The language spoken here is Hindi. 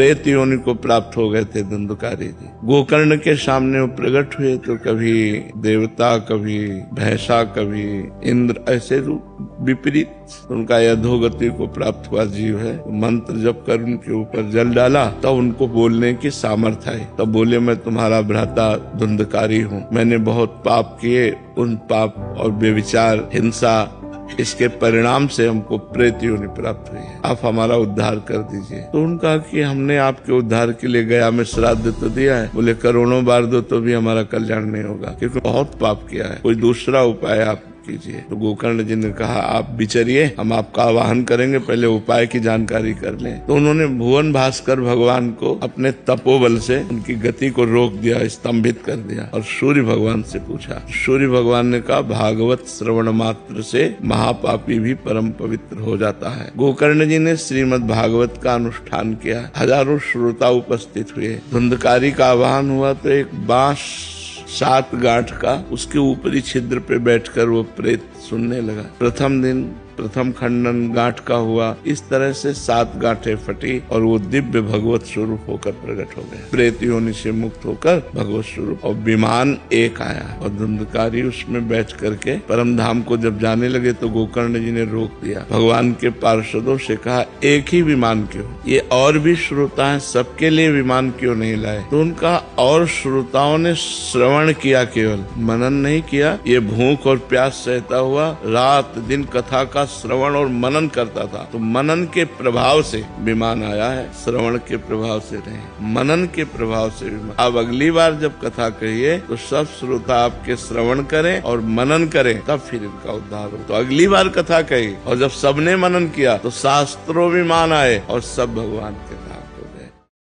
प्रेत योनि को प्राप्त हो गए थे धुंधकारी जी। गोकर्ण के सामने वो प्रकट हुए तो कभी देवता, कभी भैंसा, कभी इंद्र, ऐसे रूप विपरीत उनका अधोगति को प्राप्त हुआ जीव है। मंत्र जप कर उनके ऊपर जल डाला तब उनको बोलने की सामर्थ्य आई। तब बोले, मैं तुम्हारा भ्राता धुंधकारी हूँ, मैंने बहुत पाप किए, उन पाप और व्यभिचार, हिंसा, इसके परिणाम से हमको प्रेत योनि प्राप्त हुई है, आप हमारा उद्धार कर दीजिए। तो उनका कि हमने आपके उद्धार के लिए गया में श्राद्ध तो दिया है। बोले, करोड़ों बार दो तो भी हमारा कल्याण नहीं होगा, क्योंकि बहुत पाप किया है, कोई दूसरा उपाय आप कीजिए। तो गोकर्ण जी ने कहा, आप विचरिए, हम आपका आवाहन करेंगे, पहले उपाय की जानकारी कर लें। तो उन्होंने भुवन भास्कर भगवान को अपने तपोबल से उनकी गति को रोक दिया, स्तंभित कर दिया, और सूर्य भगवान से पूछा। सूर्य भगवान ने कहा, भागवत श्रवण मात्र से महापापी भी परम पवित्र हो जाता है। गोकर्ण जी ने श्रीमद् भागवत का अनुष्ठान किया, हजारों श्रोता उपस्थित हुए। धुंधकारी का आवाहन हुआ तो एक बांस 7 गांठ का, उसके ऊपरी छिद्र पे बैठकर वो प्रेत सुनने लगा। प्रथम दिन प्रथम खंडन गांठ का हुआ, इस तरह से 7 गांठें फटी और वो दिव्य भगवत स्वरूप होकर प्रकट हो गए। प्रेत योनि से मुक्त होकर भगवत स्वरूप, और विमान एक आया और धुंधकारी उसमें बैठ करके परम धाम को जब जाने लगे तो गोकर्ण जी ने रोक दिया। भगवान के पार्षदों से कहा, एक ही विमान क्यों, ये और भी श्रोता है, सबके लिए विमान क्यों नहीं लाए? तो उनका और श्रोताओं ने श्रवण किया, केवल मनन नहीं किया। ये भूख और प्यास सहता हुआ रात दिन कथा का श्रवण और मनन करता था। तो मनन के प्रभाव से विमान आया है, श्रवण के प्रभाव से नहीं, मनन के प्रभाव से विमान। अब अगली बार जब कथा कहिए तो सब श्रोता आपके श्रवण करें और मनन करें, तब फिर इनका उद्धार हो। तो अगली बार कथा कही और जब सबने मनन किया तो शास्त्रों विमान आए और सब भगवान के